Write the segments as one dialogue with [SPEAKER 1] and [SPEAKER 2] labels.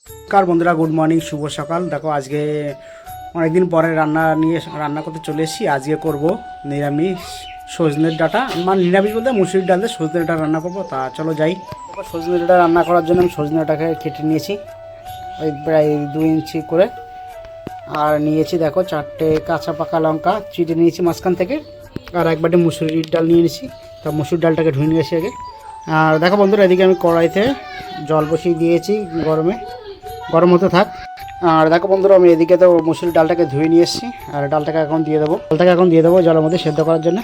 [SPEAKER 1] নমস্কার বন্ধুরা, good morning, শুভ সকাল। দেখো আজকে অনেকদিন পরে রান্না করতে চলে এসেছি। আজকে করব নিরামিষ সজনের ডাঁটা, মানে নিরামিষ বলতে মুসুরির ডাল দিয়ে সজনে ডাঁটা রান্না করবো। তা চলো যাই। এবার সজনে ডাঁটা রান্না করার জন্য আমি সজনে ডাঁটাকে কেটে নিয়েছি ওই প্রায় 2 ইঞ্চি করে, আর নিয়েছি দেখো 4টে কাঁচা পাকা লঙ্কা চিটে নিয়েছি মাঝখান থেকে, আর এক বাটি মুসুরির ডাল নিয়ে নিয়েছি। তা মুসুর ডালটাকে ধুয়ে নিয়েছি আগে। আর দেখো বন্ধুরা, এদিকে আমি কড়াইতে জল বসিয়ে দিয়েছি, গরম হতে থাক। আর দেখো বন্ধুরা, আমি এদিকে তো মুসুর ডালটাকে ধুয়ে নিয়ে এসেছি, আর ডালটাকে এখন দিয়ে দেবো জলের মধ্যে সেদ্ধ করার জন্য।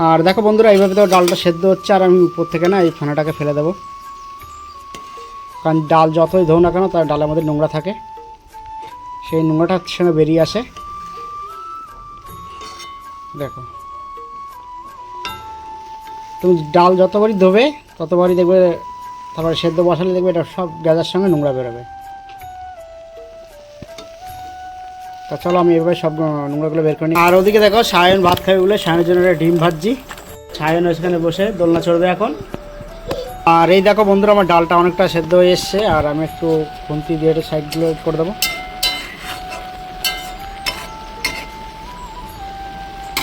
[SPEAKER 1] আর দেখো বন্ধুরা, এইভাবে তো ডালটা সেদ্ধ হচ্ছে, আর আমি উপর থেকে না এই ফেনাটাকে ফেলে দেবো, কারণ ডাল যতই ধোও না কেন তার ডালের মধ্যে নোংরা থাকে, সেই নোংরাটার সঙ্গে বেরিয়ে আসে। দেখো, তুমি ডাল যতবারই ধোবে ততবারই দেখবে, তারপরে সেদ্ধ বসালে দেখবে এটা সব গ্যাসের সঙ্গে নোংরা বেরোবে। তা চলো আমি এভাবে সব নোংরাগুলো বের করে নিই। আর ওদিকে দেখো সায়ন ভাত খাবে বলে সায়নের জন্য একটা ডিম ভাজছি। সায়ন ওখানে বসে দোলনা চড়বে এখন। আর এই দেখো বন্ধুরা, আমার ডালটা অনেকটা সেদ্ধ হয়ে এসছে, আর আমি একটু খুন্তি দিয়ে একটু সাইডগুলো করে দেবো।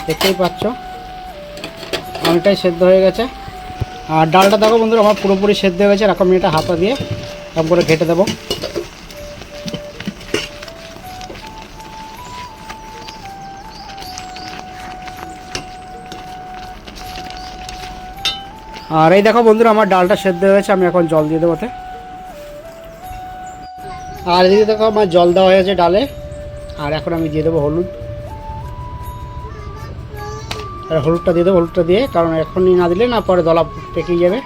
[SPEAKER 1] দেখতেই পাচ্ছ অনেকটাই সেদ্ধ হয়ে গেছে। আর ডালটা দেখো বন্ধুরা আমার পুরোপুরি সেদ্ধ হয়ে গেছে। এরকম এটা হাতা দিয়ে এরকম করে ঘেটে দেবো। আর এই দেখো বন্ধুরা, আমার ডালটা সেদ্ধ হয়ে গেছে, আমি এখন জল দিয়ে দেবো। আর এদিকে দেখো আমার জল দেওয়া হয়ে গেছে ডালে। আর এখন আমি দিয়ে দেবো হলুদ। আর হলুদটা দিয়ে দেবো, হলুদটা দিয়ে, কারণ এখনই না দিলে না পরে দলা পেকে যাবে।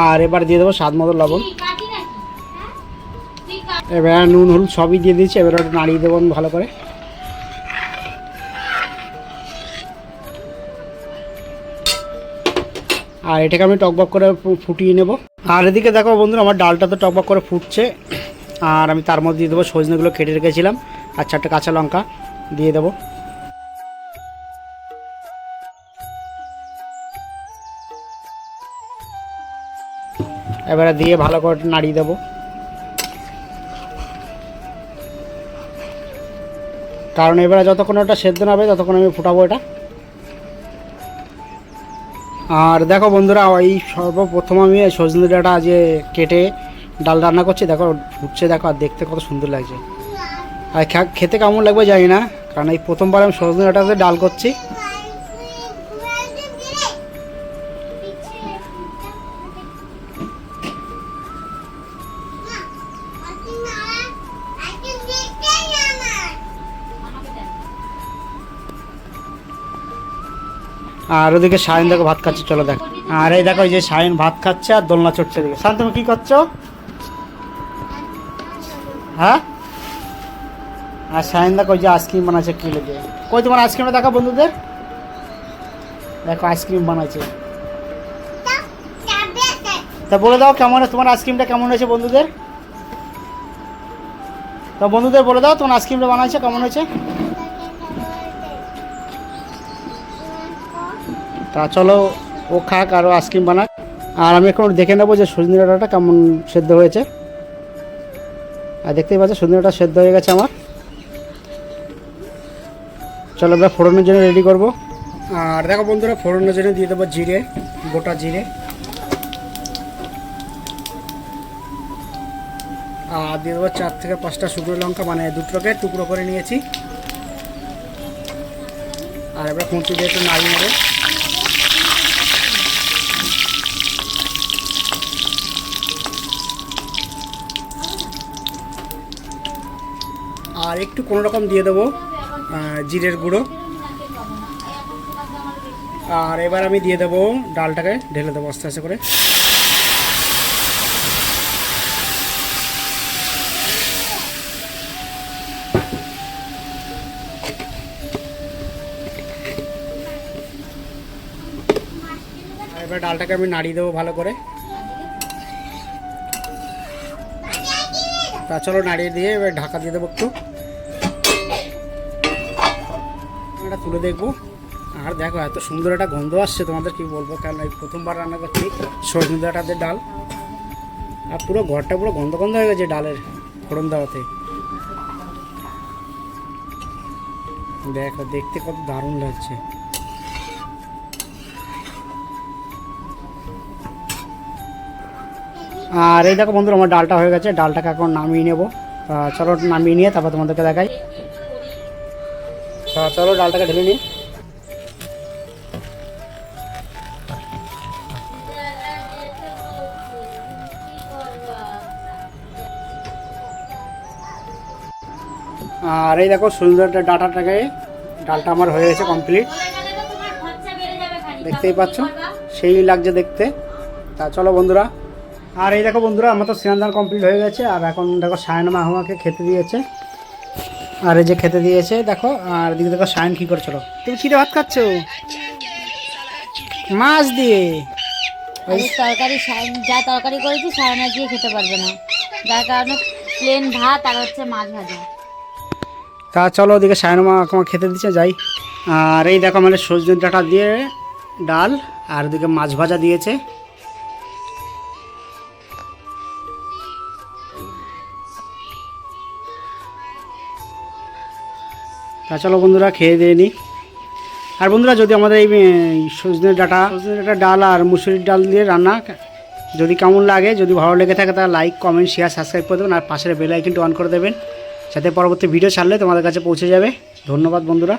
[SPEAKER 1] আর এবার দিয়ে দেবো স্বাদ মতো লবণ। এবার নুন হলুদ সবই দিয়ে দিয়েছি, এবার ওটা নাড়িয়ে দেবো ভালো করে। আর এটাকে আমি টকবক করে ফুটিয়ে নেব। আর এদিকে দেখো বন্ধুরা, আমার ডালটা তো টকবক করে ফুটছে, আর আমি তার মধ্যে দিয়ে দেবো সজনেগুলো কেটে রেখেছিলাম, আর 4টে কাঁচা লঙ্কা দিয়ে দেবো। এবারে দিয়ে ভালো করে নাড়িয়ে দেবো, কারণ এবারে যতক্ষণ ওটা সেদ্ধ না হবে ততক্ষণ আমি ফুটাবো এটা। আর দেখো বন্ধুরা, এই সর্বপ্রথম আমি সজনে ডাঁটা আজ কেটে ডাল রান্না করছি। দেখো ফুটছে, দেখো, আর দেখতে কত সুন্দর লাগছে। আর খেতে কেমন লাগবে জানি না, কারণ এই প্রথমবার আমি সজনে ডাঁটাতে ডাল করছি। আর ওদিকে সায়ন দেখো ভাত খাচ্ছে, চলো দেখো। আর এই দেখো, এই যে সায়ন ভাত খাচ্ছে আর দোলনা চড়ছে। দিকে সায়ন, তুমি কি করছো? হ্যাঁ, আর সায়ন দেখো ওই যে আইসক্রিম বানাচ্ছে কি লেগে। কই তোমার আইসক্রিমটা দেখো বন্ধুদের, দেখো আইসক্রিম বানাচ্ছে। তা বলে দাও কেমন তোমার আইসক্রিমটা কেমন হয়েছে বন্ধুদের। তা বন্ধুদের বলে দাও তোমার আইসক্রিমটা বানাচ্ছে কেমন হয়েছে। তা চলো ও খাক আরও আইসক্রিম বানাক, আর আমি এখন দেখে নেবো যে সজনে ডাঁটাটা কেমন সেদ্ধ হয়েছে। আর দেখতেই পাচ্ছ সজনে ডাঁটা সেদ্ধ হয়ে গেছে আমার। চলো এবার ফোড়নের জন্য রেডি করব। আর দেখো বন্ধুরা, ফোড়নের জন্য দিয়ে দেবো জিরে, গোটা জিরে, আর দিয়ে দেবো 4 থেকে 5টা শুকনো লঙ্কা, মানে দুটোকে টুকরো করে নিয়েছি। আর এবার খুঁটি দিয়ে একটু নাড়িয়ে নেবে। আর একটু কোনো রকম দিয়ে দেবো জিরের গুঁড়ো। আর এবার আমি দিয়ে দেবো ডালটাকে, ঢেলে দেবো আস্তে আস্তে করে। এবার ডালটাকে আমি নাড়িয়ে দেবো ভালো করে। তা চলো নাড়িয়ে দিয়ে এবার ঢাকা দিয়ে দেবো একটু, এটা তুলে দেখবো। আর দেখো এত সুন্দর একটা গন্ধ আসছে, তোমাদের কি বলবো, কারণ এই প্রথমবার রান্না করছি সজনে ডাঁটাদের ডাল। আর পুরো ঘরটা পুরো গন্ধ গন্ধ হয়ে গেছে ডালের ফোড়ন দেওয়াতে। দেখো দেখতে কত দারুণ লাগছে। আর এই দেখো বন্ধুরা আমার ডালটা হয়ে গেছে, ডালটাকে এখন নামিয়ে নেবো। চলো নামিয়ে নিয়ে তারপর তোমাদেরকে দেখাই। চলো ডালটাকে ঢেলে নিই। আর এই দেখো সুন্দর ডালটা আমার হয়ে গেছে কমপ্লিট, দেখতেই পাচ্ছ সেই লাগছে দেখতে। তা চলো বন্ধুরা, আর এই দেখো বন্ধুরা আমার তো স্নান কমপ্লিট হয়ে গেছে। আর এখন দেখো সায়ন মা আমাকে খেতে দিয়েছে, আর এই যে খেতে দিয়েছে দেখো। আর এদিকে দেখো সায়ন কী করছিল, তুমি চিড়ে ভাত খাচ্ছ মাছ দিয়ে।
[SPEAKER 2] ওই তরকারি যা তরকারি করেছি সায়না দিয়ে খেতে পারবে না, যার কারণে প্লেন ভাত আর হচ্ছে মাছ ভাজা।
[SPEAKER 1] তা চলো ওদিকে সায়ন মা আমাকে খেতে দিচ্ছে, যাই। আর এই দেখো মানে সজনে ডাঁটা দিয়ে ডাল, আর ওদিকে মাছ ভাজা দিয়েছে। তা চলো বন্ধুরা খেয়ে দিয়ে নিই। আর বন্ধুরা যদি আমাদের এই সজনে ডাঁটা ডাল আর মুসুরির ডাল দিয়ে রান্না যদি কেমন লাগে, যদি ভালো লেগে থাকে তাহলে লাইক কমেন্ট শেয়ার সাবস্ক্রাইব করে দেবেন। আর পাশের বেল আইকনটি অন করে দেবেন, যাতে পরবর্তী ভিডিও ছাড়লে তোমাদের কাছে পৌঁছে যাবে। ধন্যবাদ বন্ধুরা।